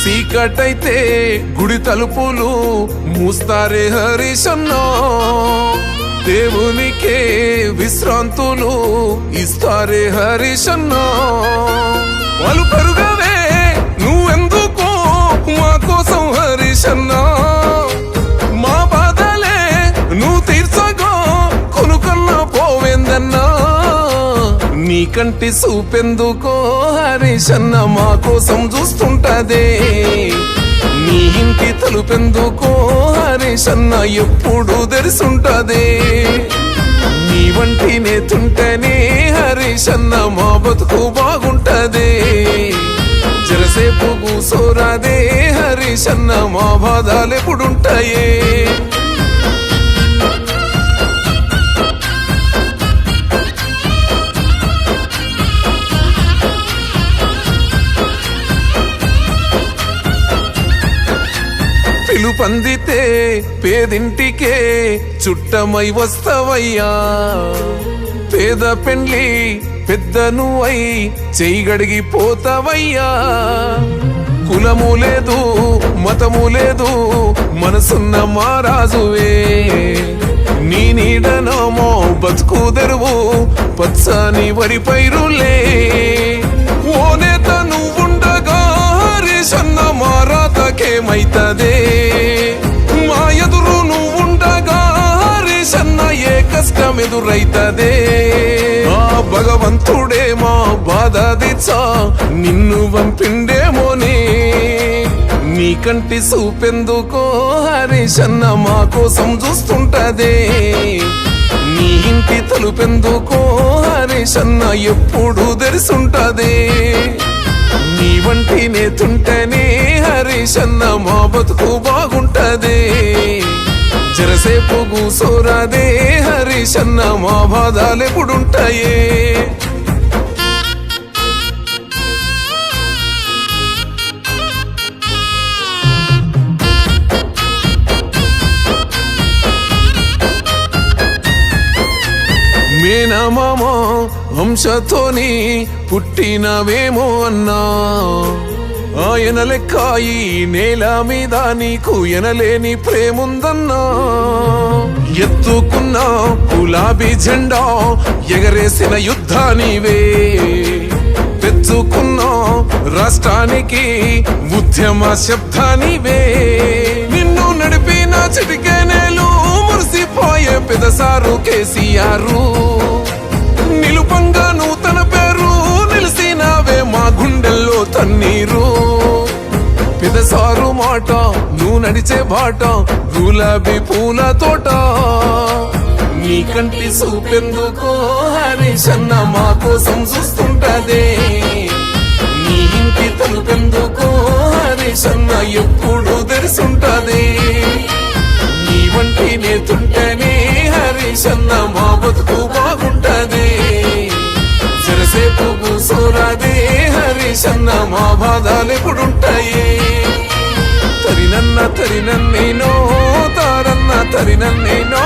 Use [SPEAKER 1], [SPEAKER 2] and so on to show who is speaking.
[SPEAKER 1] చీకటైతే గుడి తలుపులు మూస్తారే హరీశన్నా, దేవునికే విశ్రాంతులు ఇస్తారే హరీశన్నా. వాళ్ళు పెరుగవే నువ్వెందుకో మా కోసం హరీశన్నా, మా బాధలే నువ్వు తీర్చగా కొనుకన్నా పోవేందన్నా. నీ కంటి చూపెందుకో హరీశన్న మా కోసం చూస్తుంటదే, నీ ఇంటి తలుపెందుకో హరీశన్న ఎప్పుడు తెరిసుంటదే. నీ వంటి నేతుంటేనే హరీశన్న మా బతుకు బాగుంటదే. జరసేపు కూసోరాదే హరీశన్న మా బాధలెప్పుడుంటాయే. పిలుపందితే పేదింటికే చుట్టమై వస్తవయ్యా, పేద పెండ్లి పెద్దను అయి చెయ్యగడిగి పోతవయ్యా. కులము లేదు మతము లేదు మనసున్న మారాజువే, నీ నీడనమో బతుకు తెరువు పచ్చని వరి పైరులే. ఓ నేత నువ్వుండగా హరీశన్న మారాతకేమైతదే, మా ఎదురు నువ్వుండగా హరీశన్న ఏ కష్టం ఎదురైతదే. ఆ భగవంతుడే మా బాధ దిచ్చా నిన్ను పంపిండేమోనే, నీ కంటి చూపెందుకో హరీశన్న మా కోసం చూస్తుంటదే. నీ ఇంటి తలుపెందుకో హరీశన్న ఎప్పుడు తెరిసుంటదే. నీ వంటి నేతుంటేనే హరీశన్న మా బతుకు బాగుంటదే. జరసేపు కూసోరాదే హరీశన్న మా బాధలెప్పుడుంటాయే. మేనమామ వంశతోని పుట్టినవేమో అన్నా, ఆయన లెక్క ఈ నేల మీద నీకు ఎనలేని ప్రేముందన్నా. ఎత్తుకున్న గులాబీ జెండా ఎగరేసిన యుద్ధానివే, తెచ్చుకున్న రాష్ట్రానికి ఉద్యమ శబ్దానివే. నిన్ను నడిపిన చిటికెనేలు మురిసిపోయే పెదసారు కేసీఆర్, నిలుపంగా నూతన పేరు నిలిసినావే మా గుండెల్లో తన్నీరు. పెదసారు మాట నువ్వు నడిచే బాట గులాబీ పూల తోట, నీ కంటి చూపెందుకో హరీశన్న మా కోసం చూస్తుంటదే. నీ ఇంటి తలుపెందుకో హరీశన్న ఎప్పుడు తెరిసుంటదే. నీ వంటి నేతుంటేనే హరీశన్న మా బతుకు బాగుంటదే. జరసేపు కూసోరాదే హరీశన్న మా బాధలెప్పుడుంటాయే. తరినన్న తరినన్నేనో తారన్న తరినన్నేనో